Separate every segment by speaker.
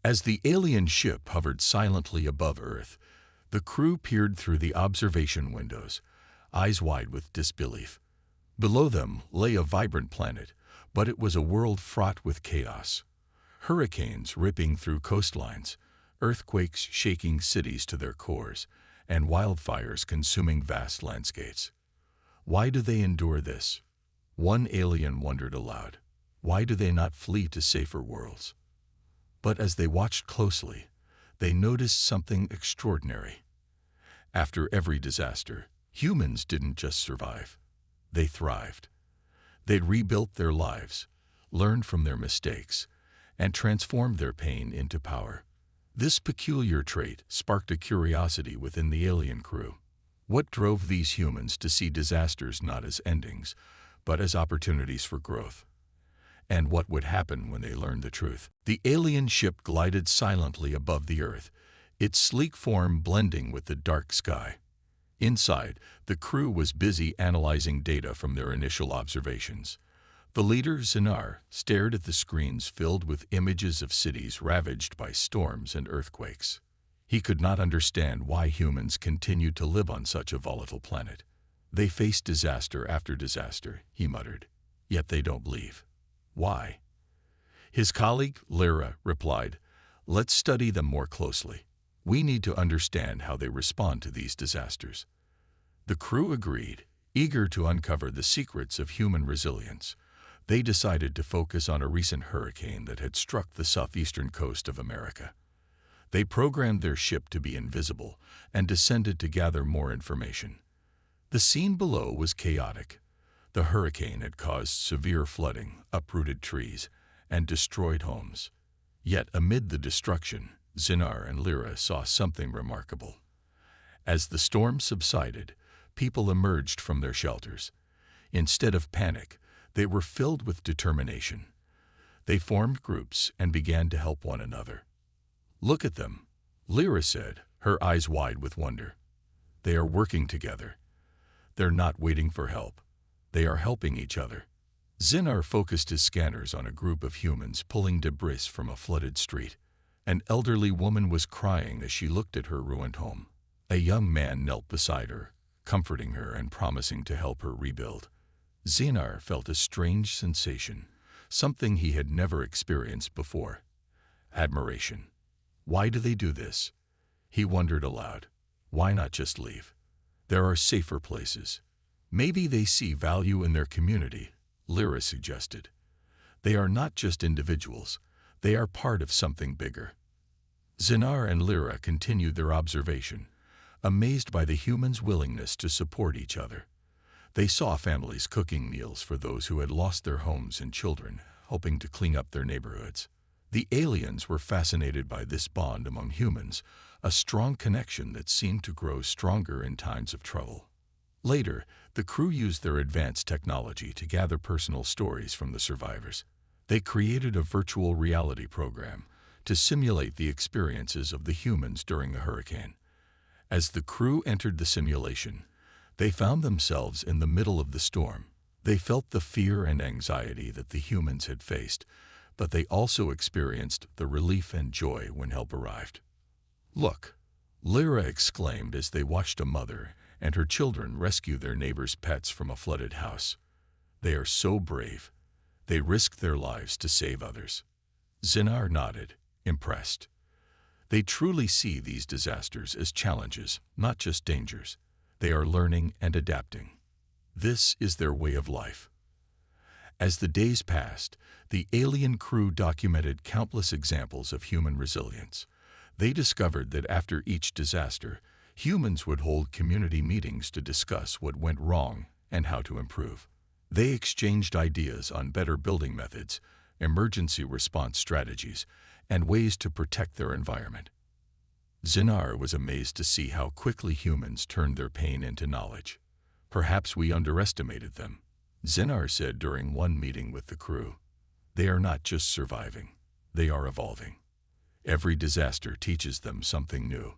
Speaker 1: As the alien ship hovered silently above Earth, the crew peered through the observation windows, eyes wide with disbelief. Below them lay a vibrant planet, but it was a world fraught with chaos. Hurricanes ripping through coastlines, earthquakes shaking cities to their cores, and wildfires consuming vast landscapes. Why do they endure this? One alien wondered aloud. Why do they not flee to safer worlds? But as they watched closely, they noticed something extraordinary. After every disaster, humans didn't just survive. They thrived. They'd rebuilt their lives, learned from their mistakes, and transformed their pain into power. This peculiar trait sparked a curiosity within the alien crew. What drove these humans to see disasters not as endings, but as opportunities for growth? And what would happen when they learned the truth? The alien ship glided silently above the Earth, its sleek form blending with the dark sky. Inside, the crew was busy analyzing data from their initial observations. The leader, Zinar, stared at the screens filled with images of cities ravaged by storms and earthquakes. He could not understand why humans continued to live on such a volatile planet. They face disaster after disaster, he muttered, yet they don't leave. Why? His colleague, Lyra, replied, "Let's study them more closely. We need to understand how they respond to these disasters." The crew agreed, eager to uncover the secrets of human resilience. They decided to focus on a recent hurricane that had struck the southeastern coast of America. They programmed their ship to be invisible and descended to gather more information. The scene below was chaotic. The hurricane had caused severe flooding, uprooted trees, and destroyed homes. Yet amid the destruction, Zinar and Lyra saw something remarkable. As the storm subsided, people emerged from their shelters. Instead of panic, they were filled with determination. They formed groups and began to help one another. "Look at them," Lyra said, her eyes wide with wonder. "They are working together. They're not waiting for help. They are helping each other." Zinar focused his scanners on a group of humans pulling debris from a flooded street. An elderly woman was crying as she looked at her ruined home. A young man knelt beside her, comforting her and promising to help her rebuild. Zinar felt a strange sensation, something he had never experienced before. Admiration. Why do they do this? He wondered aloud. Why not just leave? There are safer places. Maybe they see value in their community, Lyra suggested. They are not just individuals. They are part of something bigger. Zinar and Lyra continued their observation, amazed by the humans' willingness to support each other. They saw families cooking meals for those who had lost their homes and children, helping to clean up their neighborhoods. The aliens were fascinated by this bond among humans, a strong connection that seemed to grow stronger in times of trouble. Later, the crew used their advanced technology to gather personal stories from the survivors. They created a virtual reality program to simulate the experiences of the humans during the hurricane. As the crew entered the simulation, they found themselves in the middle of the storm. They felt the fear and anxiety that the humans had faced, but they also experienced the relief and joy when help arrived. "Look," Lyra exclaimed as they watched a mother and her children rescue their neighbor's pets from a flooded house. "They are so brave. They risked their lives to save others." Zinar nodded, impressed. They truly see these disasters as challenges, not just dangers. They are learning and adapting. This is their way of life. As the days passed, the alien crew documented countless examples of human resilience. They discovered that after each disaster, humans would hold community meetings to discuss what went wrong and how to improve. They exchanged ideas on better building methods, emergency response strategies, and ways to protect their environment. Zinar was amazed to see how quickly humans turned their pain into knowledge. "Perhaps we underestimated them," Zinar said during one meeting with the crew. "They are not just surviving, they are evolving. Every disaster teaches them something new.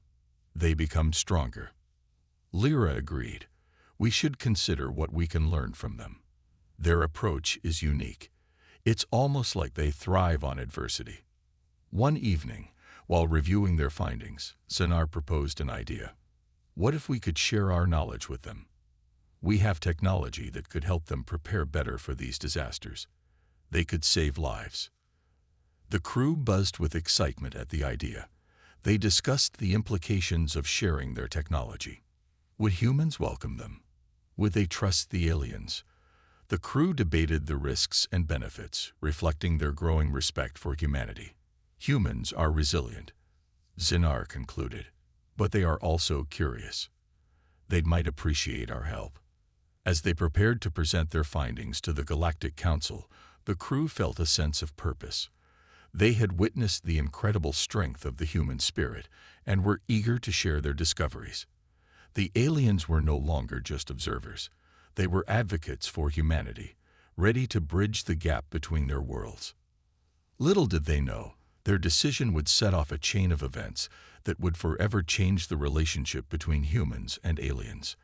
Speaker 1: They become stronger." Lyra agreed. "We should consider what we can learn from them. Their approach is unique. It's almost like they thrive on adversity." One evening, While reviewing their findings, Zinar proposed an idea. What if we could share our knowledge with them? We have technology that could help them prepare better for these disasters. They could save lives. The crew buzzed with excitement at the idea. They discussed the implications of sharing their technology. Would humans welcome them? Would they trust the aliens? The crew debated the risks and benefits, reflecting their growing respect for humanity. Humans are resilient, Zinar concluded, but they are also curious. They might appreciate our help. As they prepared to present their findings to the Galactic Council, the crew felt a sense of purpose. They had witnessed the incredible strength of the human spirit and were eager to share their discoveries. The aliens were no longer just observers. They were advocates for humanity, ready to bridge the gap between their worlds. Little did they know, their decision would set off a chain of events that would forever change the relationship between humans and aliens.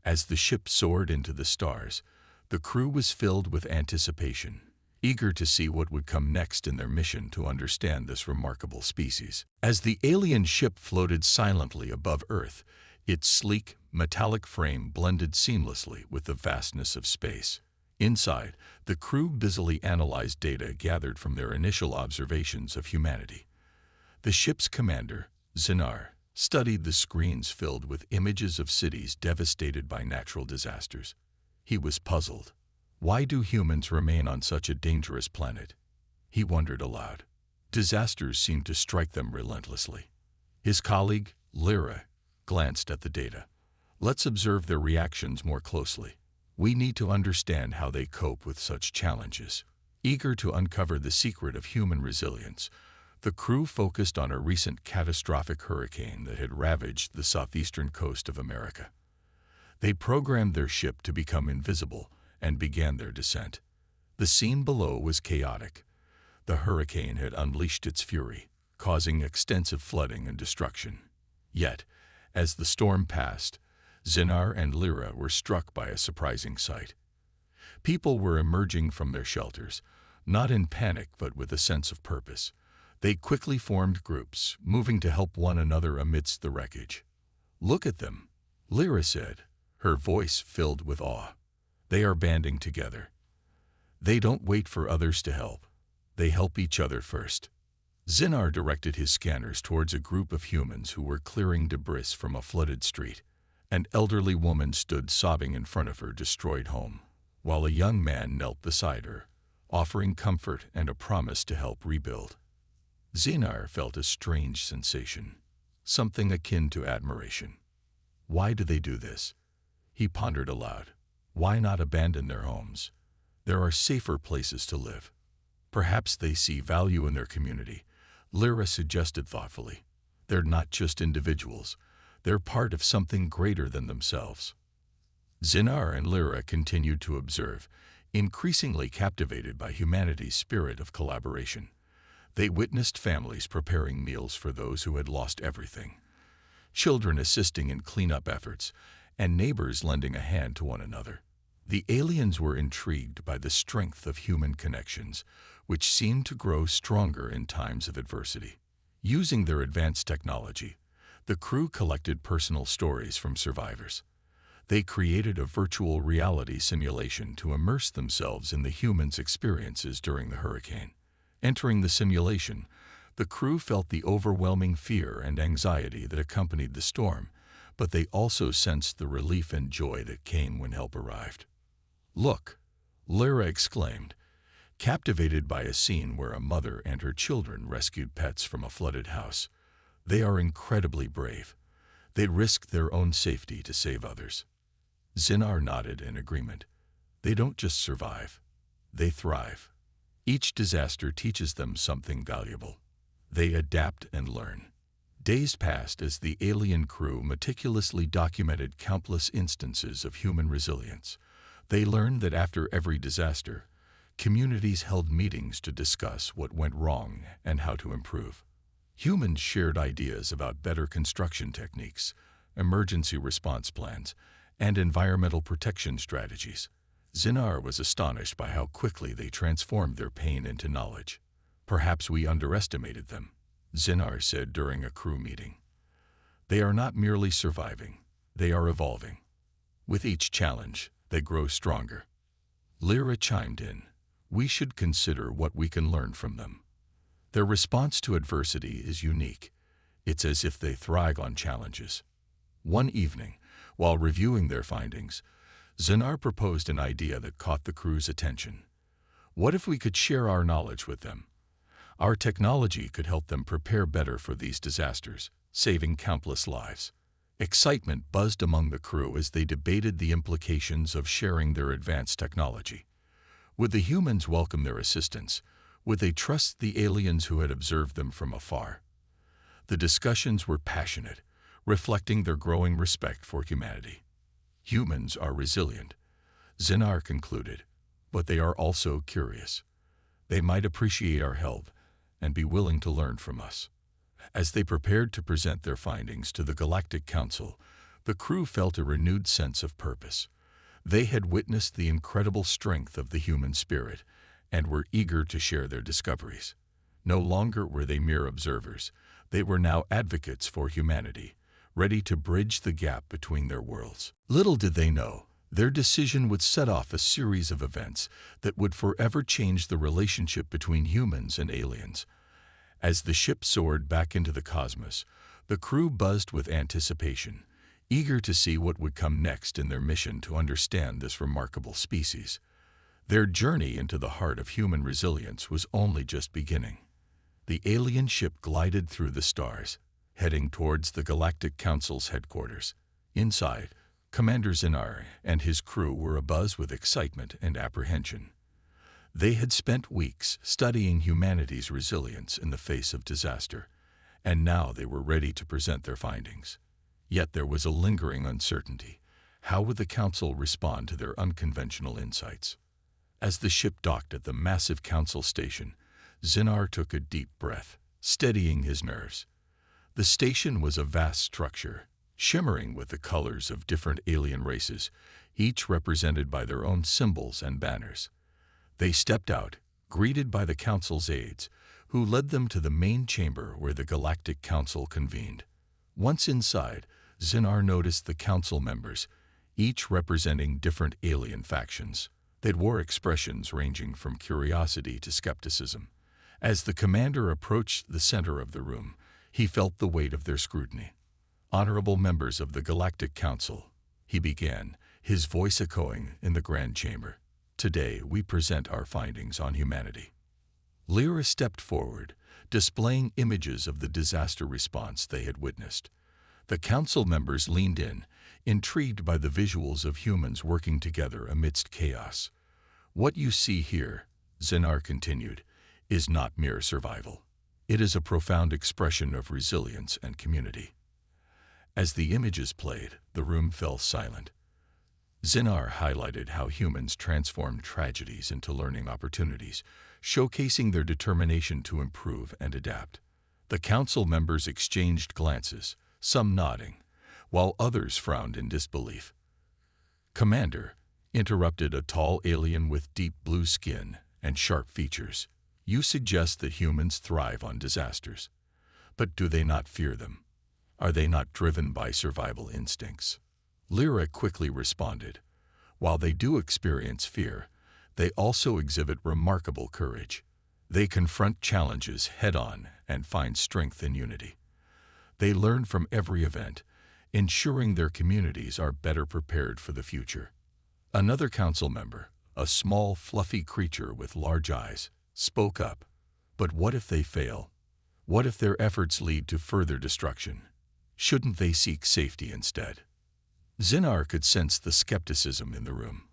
Speaker 1: As the ship soared into the stars, the crew was filled with anticipation, eager to see what would come next in their mission to understand this remarkable species. As the alien ship floated silently above Earth, its sleek, metallic frame blended seamlessly with the vastness of space. Inside, the crew busily analyzed data gathered from their initial observations of humanity. The ship's commander, Zinar, studied the screens filled with images of cities devastated by natural disasters. He was puzzled. Why do humans remain on such a dangerous planet? He wondered aloud. Disasters seem to strike them relentlessly. His colleague, Lyra, glanced at the data. Let's observe their reactions more closely. We need to understand how they cope with such challenges. Eager to uncover the secret of human resilience, the crew focused on a recent catastrophic hurricane that had ravaged the southeastern coast of America. They programmed their ship to become invisible and began their descent. The scene below was chaotic. The hurricane had unleashed its fury, causing extensive flooding and destruction. Yet, as the storm passed, Zinar and Lyra were struck by a surprising sight. People were emerging from their shelters, not in panic but with a sense of purpose. They quickly formed groups, moving to help one another amidst the wreckage. "Look at them," Lyra said, her voice filled with awe. "They are banding together. They don't wait for others to help. They help each other first." Zinar directed his scanners towards a group of humans who were clearing debris from a flooded street. An elderly woman stood sobbing in front of her destroyed home, while a young man knelt beside her, offering comfort and a promise to help rebuild. Zinar felt a strange sensation, something akin to admiration. Why do they do this? He pondered aloud. Why not abandon their homes? There are safer places to live. Perhaps they see value in their community, Lyra suggested thoughtfully. They're not just individuals. They're part of something greater than themselves. Zinar and Lyra continued to observe, increasingly captivated by humanity's spirit of collaboration. They witnessed families preparing meals for those who had lost everything, children assisting in cleanup efforts, and neighbors lending a hand to one another. The aliens were intrigued by the strength of human connections, which seemed to grow stronger in times of adversity. Using their advanced technology, the crew collected personal stories from survivors. They created a virtual reality simulation to immerse themselves in the humans' experiences during the hurricane. Entering the simulation, the crew felt the overwhelming fear and anxiety that accompanied the storm, but they also sensed the relief and joy that came when help arrived. "Look," Lyra exclaimed, captivated by a scene where a mother and her children rescued pets from a flooded house. "They are incredibly brave. They risked their own safety to save others." Zinar nodded in agreement. They don't just survive, they thrive. Each disaster teaches them something valuable. They adapt and learn. Days passed as the alien crew meticulously documented countless instances of human resilience. They learned that after every disaster, communities held meetings to discuss what went wrong and how to improve. Humans shared ideas about better construction techniques, emergency response plans, and environmental protection strategies. Zinar was astonished by how quickly they transformed their pain into knowledge. Perhaps we underestimated them. Zinar said during a crew meeting. They are not merely surviving, they are evolving. With each challenge, they grow stronger. Lyra chimed in. We should consider what we can learn from them. Their response to adversity is unique. It's as if they thrive on challenges. One evening, while reviewing their findings, Zinar proposed an idea that caught the crew's attention. What if we could share our knowledge with them? Our technology could help them prepare better for these disasters, saving countless lives. Excitement buzzed among the crew as they debated the implications of sharing their advanced technology. Would the humans welcome their assistance? Would they trust the aliens who had observed them from afar? The discussions were passionate, reflecting their growing respect for humanity. Humans are resilient, Zinar concluded, but they are also curious. They might appreciate our help and be willing to learn from us. As they prepared to present their findings to the Galactic Council, the crew felt a renewed sense of purpose. They had witnessed the incredible strength of the human spirit and were eager to share their discoveries. No longer were they mere observers. They were now advocates for humanity, ready to bridge the gap between their worlds. Little did they know, their decision would set off a series of events that would forever change the relationship between humans and aliens. As the ship soared back into the cosmos, the crew buzzed with anticipation, eager to see what would come next in their mission to understand this remarkable species. Their journey into the heart of human resilience was only just beginning. The alien ship glided through the stars, heading towards the Galactic Council's headquarters. Inside, Commander Zinar and his crew were abuzz with excitement and apprehension. They had spent weeks studying humanity's resilience in the face of disaster, and now they were ready to present their findings. Yet there was a lingering uncertainty. How would the Council respond to their unconventional insights? As the ship docked at the massive Council station, Zinar took a deep breath, steadying his nerves. The station was a vast structure, shimmering with the colors of different alien races, each represented by their own symbols and banners. They stepped out, greeted by the Council's aides, who led them to the main chamber where the Galactic Council convened. Once inside, Zinar noticed the Council members, each representing different alien factions. They wore expressions ranging from curiosity to skepticism. As the commander approached the center of the room, he felt the weight of their scrutiny. Honorable members of the Galactic Council, he began, his voice echoing in the Grand Chamber. Today, we present our findings on humanity. Lyra stepped forward, displaying images of the disaster response they had witnessed. The council members leaned in, intrigued by the visuals of humans working together amidst chaos. What you see here, Zinar continued, is not mere survival. It is a profound expression of resilience and community. As the images played, the room fell silent. Zinar highlighted how humans transform tragedies into learning opportunities, showcasing their determination to improve and adapt. The council members exchanged glances, some nodding, while others frowned in disbelief. Commander, interrupted a tall alien with deep blue skin and sharp features, you suggest that humans thrive on disasters. But do they not fear them? Are they not driven by survival instincts? Lyra quickly responded. While they do experience fear, they also exhibit remarkable courage. They confront challenges head-on and find strength in unity. They learn from every event, ensuring their communities are better prepared for the future. Another council member, a small, fluffy creature with large eyes, spoke up. But what if they fail? What if their efforts lead to further destruction? Shouldn't they seek safety instead? Zinar could sense the skepticism in the room.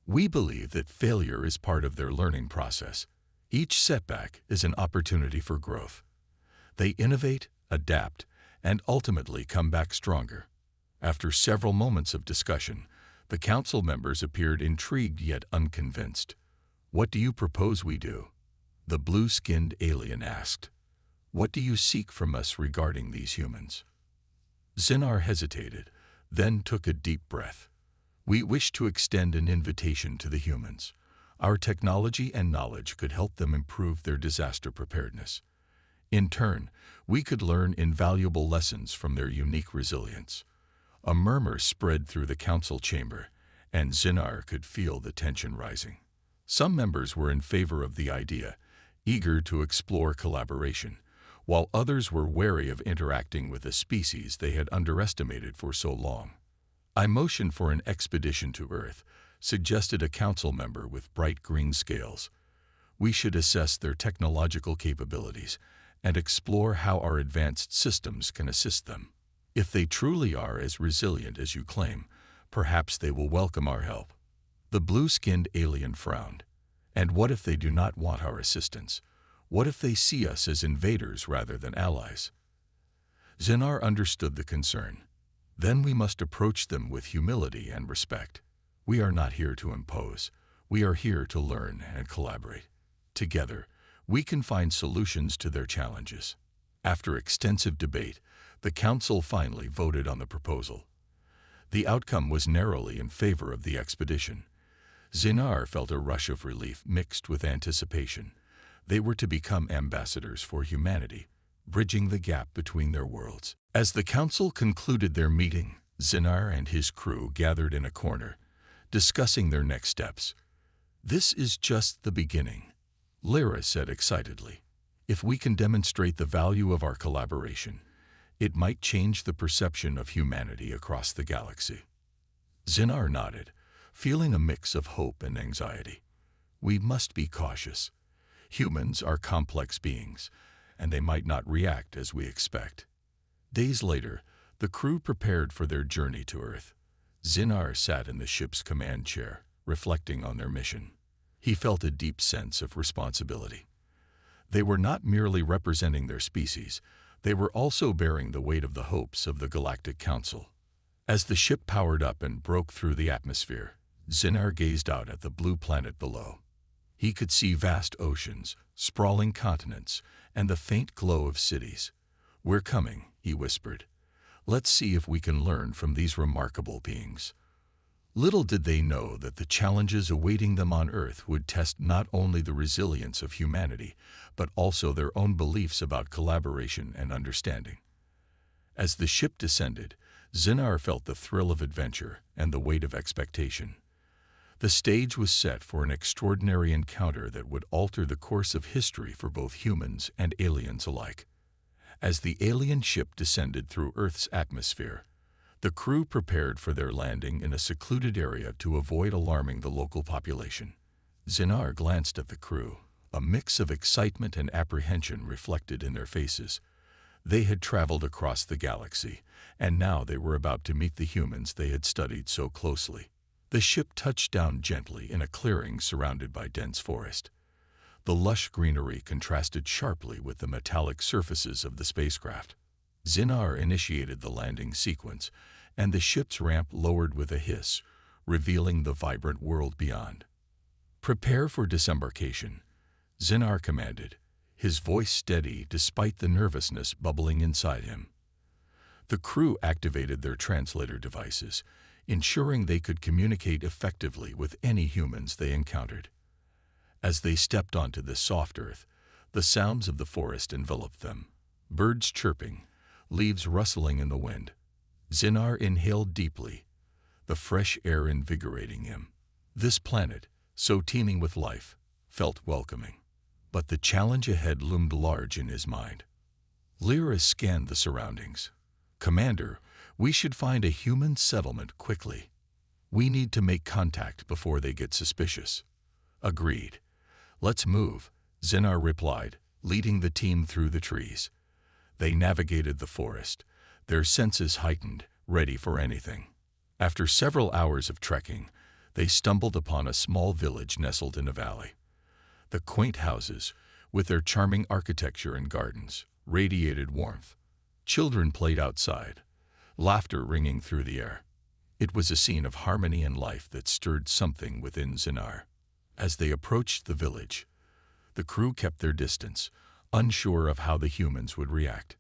Speaker 1: We believe that failure is part of their learning process. Each setback is an opportunity for growth. They innovate, adapt, and ultimately come back stronger. After several moments of discussion, the council members appeared intrigued yet unconvinced. What do you propose we do? The blue-skinned alien asked. What do you seek from us regarding these humans? Zinar hesitated, then took a deep breath. We wish to extend an invitation to the humans. Our technology and knowledge could help them improve their disaster preparedness. In turn, we could learn invaluable lessons from their unique resilience. A murmur spread through the council chamber, and Zinar could feel the tension rising. Some members were in favor of the idea, eager to explore collaboration, while others were wary of interacting with a species they had underestimated for so long. I motioned for an expedition to Earth, suggested a council member with bright green scales. We should assess their technological capabilities and explore how our advanced systems can assist them. If they truly are as resilient as you claim, perhaps they will welcome our help. The blue-skinned alien frowned. And what if they do not want our assistance? What if they see us as invaders rather than allies? Zinar understood the concern. Then we must approach them with humility and respect. We are not here to impose. We are here to learn and collaborate. Together, we can find solutions to their challenges. After extensive debate, the council finally voted on the proposal. The outcome was narrowly in favor of the expedition. Zinar felt a rush of relief mixed with anticipation. They were to become ambassadors for humanity, bridging the gap between their worlds. As the council concluded their meeting, Zinar and his crew gathered in a corner, discussing their next steps. "This is just the beginning," Lyra said excitedly. "If we can demonstrate the value of our collaboration, it might change the perception of humanity across the galaxy." Zinar nodded, feeling a mix of hope and anxiety. "We must be cautious. Humans are complex beings, and they might not react as we expect." Days later, the crew prepared for their journey to Earth. Zinar sat in the ship's command chair, reflecting on their mission. He felt a deep sense of responsibility. They were not merely representing their species, they were also bearing the weight of the hopes of the Galactic Council. As the ship powered up and broke through the atmosphere, Zinar gazed out at the blue planet below. He could see vast oceans, sprawling continents, and the faint glow of cities. "We're coming," he whispered. "Let's see if we can learn from these remarkable beings." Little did they know that the challenges awaiting them on Earth would test not only the resilience of humanity, but also their own beliefs about collaboration and understanding. As the ship descended, Zinar felt the thrill of adventure and the weight of expectation. The stage was set for an extraordinary encounter that would alter the course of history for both humans and aliens alike. As the alien ship descended through Earth's atmosphere, the crew prepared for their landing in a secluded area to avoid alarming the local population. Zinar glanced at the crew, a mix of excitement and apprehension reflected in their faces. They had traveled across the galaxy, and now they were about to meet the humans they had studied so closely. The ship touched down gently in a clearing surrounded by dense forest. The lush greenery contrasted sharply with the metallic surfaces of the spacecraft. Zinar initiated the landing sequence, and the ship's ramp lowered with a hiss, revealing the vibrant world beyond. "Prepare for disembarkation," Zinar commanded, his voice steady despite the nervousness bubbling inside him. The crew activated their translator devices, ensuring they could communicate effectively with any humans they encountered. As they stepped onto the soft earth, the sounds of the forest enveloped them, birds chirping, leaves rustling in the wind. Zinar inhaled deeply, the fresh air invigorating him. This planet, so teeming with life, felt welcoming. But the challenge ahead loomed large in his mind. Lyra scanned the surroundings. "Commander, we should find a human settlement quickly. We need to make contact before they get suspicious." "Agreed. Let's move," Zinar replied, leading the team through the trees. They navigated the forest, their senses heightened, ready for anything. After several hours of trekking, they stumbled upon a small village nestled in a valley. The quaint houses, with their charming architecture and gardens, radiated warmth. Children played outside, laughter ringing through the air. It was a scene of harmony and life that stirred something within Zinar. As they approached the village, the crew kept their distance, unsure of how the humans would react.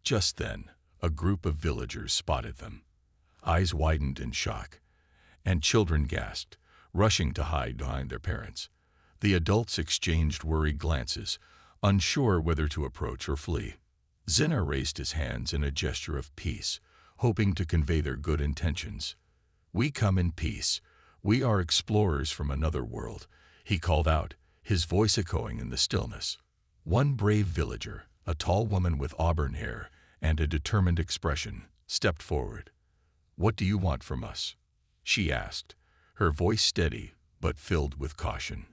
Speaker 1: Just then, a group of villagers spotted them. Eyes widened in shock, and children gasped, rushing to hide behind their parents. The adults exchanged worried glances, unsure whether to approach or flee. Zinar raised his hands in a gesture of peace, hoping to convey their good intentions. "We come in peace. We are explorers from another world," he called out, his voice echoing in the stillness. One brave villager, a tall woman with auburn hair and a determined expression, stepped forward. "What do you want from us?" she asked, her voice steady but filled with caution.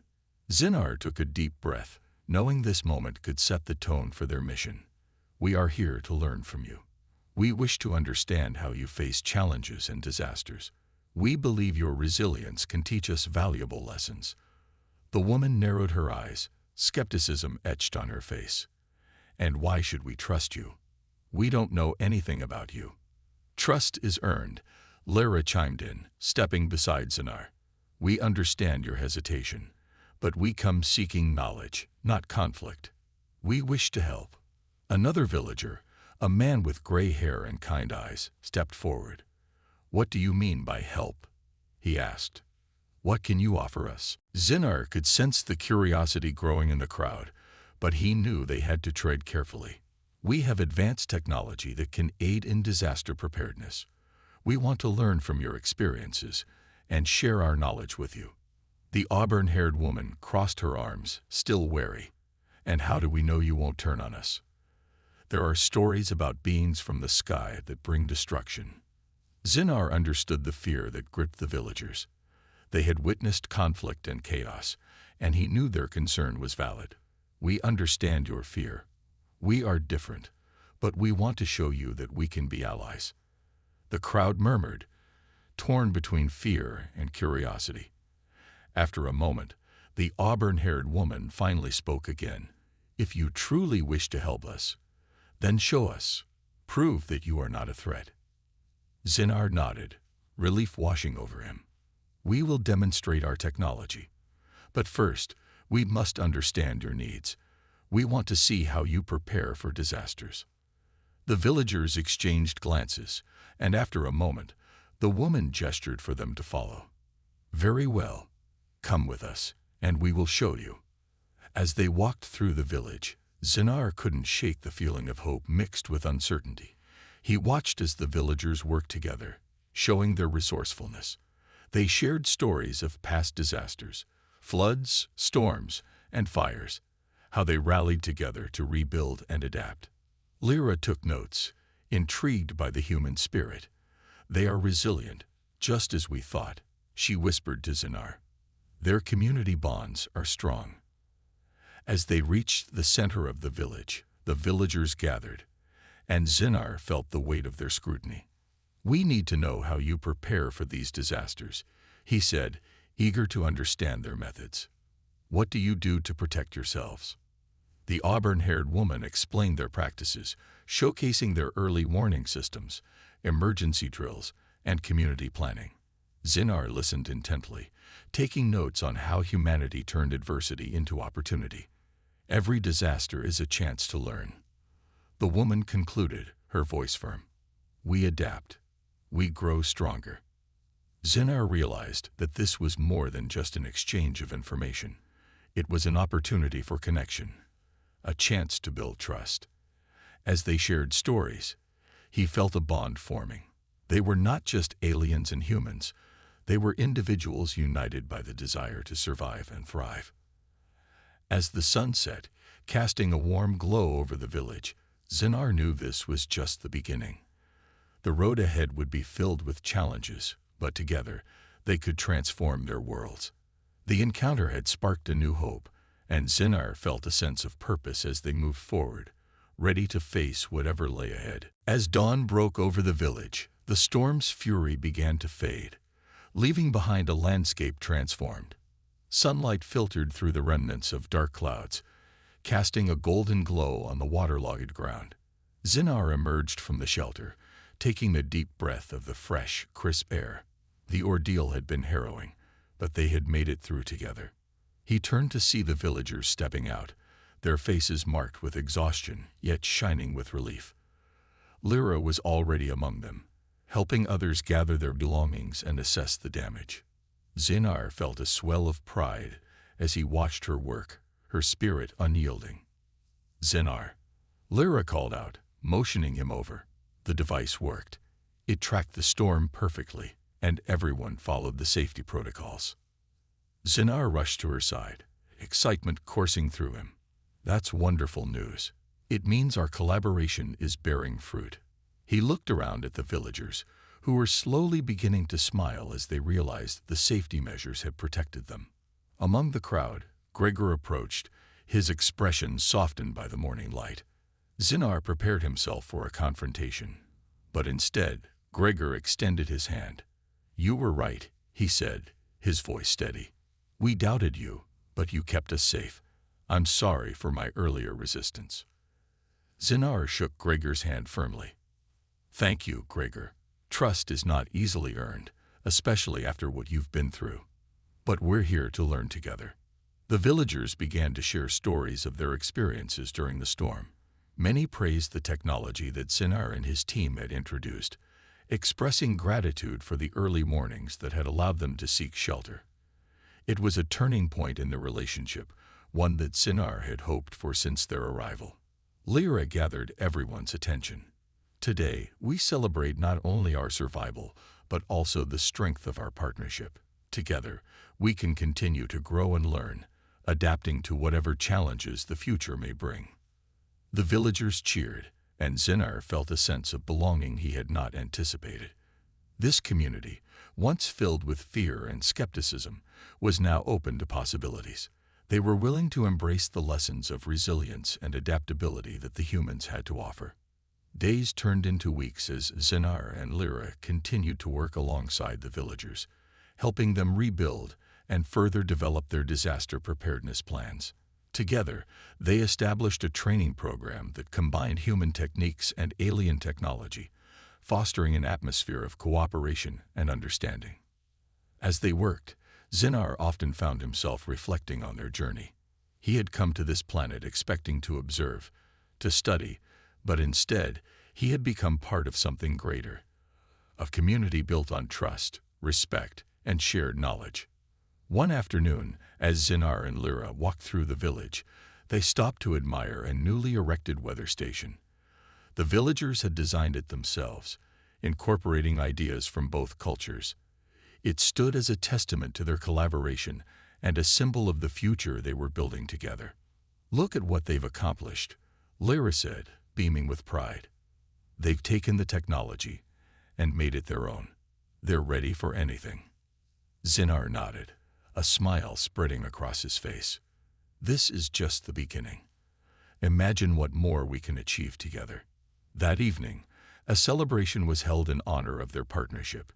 Speaker 1: Zinar took a deep breath, knowing this moment could set the tone for their mission. "We are here to learn from you. We wish to understand how you face challenges and disasters. We believe your resilience can teach us valuable lessons." The woman narrowed her eyes, skepticism etched on her face. "And why should we trust you? We don't know anything about you." "Trust is earned," Lyra chimed in, stepping beside Zinar. "We understand your hesitation, but we come seeking knowledge, not conflict. We wish to help." Another villager, a man with gray hair and kind eyes, stepped forward. "What do you mean by help?" he asked. "What can you offer us?" Zinar could sense the curiosity growing in the crowd, but he knew they had to tread carefully. "We have advanced technology that can aid in disaster preparedness. We want to learn from your experiences and share our knowledge with you." The auburn-haired woman crossed her arms, still wary. "And how do we know you won't turn on us?" "There are stories about beings from the sky that bring destruction." Zinar understood the fear that gripped the villagers. They had witnessed conflict and chaos, and he knew their concern was valid. "We understand your fear. We are different, but we want to show you that we can be allies." The crowd murmured, torn between fear and curiosity. After a moment, the auburn-haired woman finally spoke again. "If you truly wish to help us, then show us. Prove that you are not a threat." Zinar nodded, relief washing over him. "We will demonstrate our technology. But first, we must understand your needs. We want to see how you prepare for disasters." The villagers exchanged glances, and after a moment, the woman gestured for them to follow. "Very well. Come with us, and we will show you." As they walked through the village, Zinar couldn't shake the feeling of hope mixed with uncertainty. He watched as the villagers worked together, showing their resourcefulness. They shared stories of past disasters, floods, storms, and fires, how they rallied together to rebuild and adapt. Lyra took notes, intrigued by the human spirit. "They are resilient, just as we thought," she whispered to Zinar. "Their community bonds are strong." As they reached the center of the village, the villagers gathered, and Zinar felt the weight of their scrutiny. "We need to know how you prepare for these disasters," he said, eager to understand their methods. "What do you do to protect yourselves?" The auburn-haired woman explained their practices, showcasing their early warning systems, emergency drills, and community planning. Zinar listened intently, taking notes on how humanity turned adversity into opportunity. "Every disaster is a chance to learn." The woman concluded, her voice firm. "We adapt. We grow stronger." Zinar realized that this was more than just an exchange of information. It was an opportunity for connection, a chance to build trust. As they shared stories, he felt a bond forming. They were not just aliens and humans. They were individuals united by the desire to survive and thrive. As the sun set, casting a warm glow over the village, Zinar knew this was just the beginning. The road ahead would be filled with challenges, but together they could transform their worlds. The encounter had sparked a new hope, and Zinar felt a sense of purpose as they moved forward, ready to face whatever lay ahead. As dawn broke over the village, the storm's fury began to fade, leaving behind a landscape transformed. Sunlight filtered through the remnants of dark clouds, casting a golden glow on the waterlogged ground. Zinar emerged from the shelter, taking a deep breath of the fresh, crisp air. The ordeal had been harrowing, but they had made it through together. He turned to see the villagers stepping out, their faces marked with exhaustion, yet shining with relief. Lyra was already among them, helping others gather their belongings and assess the damage. Zinar felt a swell of pride as he watched her work, her spirit unyielding. Zinar. Lyra called out, motioning him over. The device worked. It tracked the storm perfectly, and everyone followed the safety protocols. Zinar rushed to her side, excitement coursing through him. That's wonderful news. It means our collaboration is bearing fruit. He looked around at the villagers, who were slowly beginning to smile as they realized the safety measures had protected them. Among the crowd, Gregor approached, his expression softened by the morning light. Zinar prepared himself for a confrontation, but instead, Gregor extended his hand. "You were right," he said, his voice steady. "We doubted you, but you kept us safe. I'm sorry for my earlier resistance." Zinar shook Gregor's hand firmly. "Thank you, Gregor. Trust is not easily earned, especially after what you've been through. But we're here to learn together." The villagers began to share stories of their experiences during the storm. Many praised the technology that Zinar and his team had introduced, expressing gratitude for the early mornings that had allowed them to seek shelter. It was a turning point in their relationship, one that Zinar had hoped for since their arrival. Lyra gathered everyone's attention. "Today, we celebrate not only our survival, but also the strength of our partnership. Together, we can continue to grow and learn, adapting to whatever challenges the future may bring." The villagers cheered, and Zinar felt a sense of belonging he had not anticipated. This community, once filled with fear and skepticism, was now open to possibilities. They were willing to embrace the lessons of resilience and adaptability that the humans had to offer. Days turned into weeks as Zinar and Lyra continued to work alongside the villagers, helping them rebuild and further develop their disaster preparedness plans. Together, they established a training program that combined human techniques and alien technology, fostering an atmosphere of cooperation and understanding. As they worked, Zinar often found himself reflecting on their journey. He had come to this planet expecting to observe, to study, but instead, he had become part of something greater, a community built on trust, respect, and shared knowledge. One afternoon, as Zinar and Lyra walked through the village, they stopped to admire a newly erected weather station. The villagers had designed it themselves, incorporating ideas from both cultures. It stood as a testament to their collaboration and a symbol of the future they were building together. "Look at what they've accomplished," Lyra said, beaming with pride. "They've taken the technology and made it their own. They're ready for anything." Zinar nodded, a smile spreading across his face. "This is just the beginning. Imagine what more we can achieve together." That evening, a celebration was held in honor of their partnership.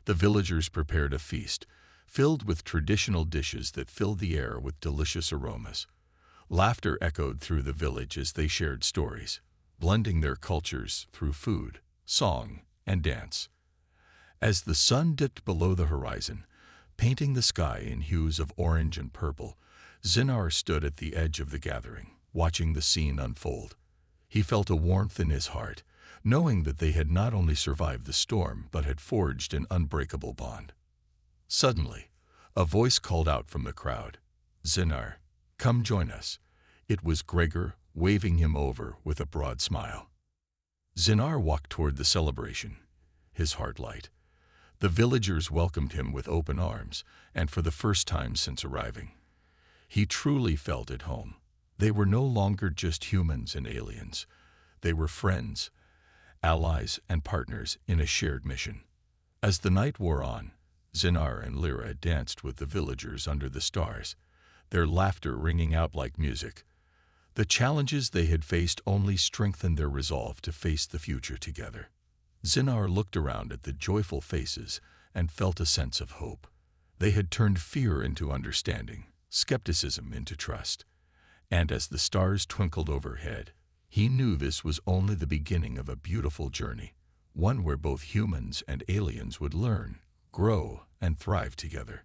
Speaker 1: The villagers prepared a feast, filled with traditional dishes that filled the air with delicious aromas. Laughter echoed through the village as they shared stories, blending their cultures through food, song, and dance. As the sun dipped below the horizon, painting the sky in hues of orange and purple, Zinar stood at the edge of the gathering, watching the scene unfold. He felt a warmth in his heart, knowing that they had not only survived the storm, but had forged an unbreakable bond. Suddenly, a voice called out from the crowd, "Zinar, come join us." It was Gregor, waving him over with a broad smile. Zinar walked toward the celebration, his heart light. The villagers welcomed him with open arms, and for the first time since arriving, he truly felt at home. They were no longer just humans and aliens. They were friends, allies, and partners in a shared mission. As the night wore on, Zinar and Lyra danced with the villagers under the stars, their laughter ringing out like music. The challenges they had faced only strengthened their resolve to face the future together. Zinar looked around at the joyful faces and felt a sense of hope. They had turned fear into understanding, skepticism into trust. And as the stars twinkled overhead, he knew this was only the beginning of a beautiful journey, one where both humans and aliens would learn, grow, and thrive together.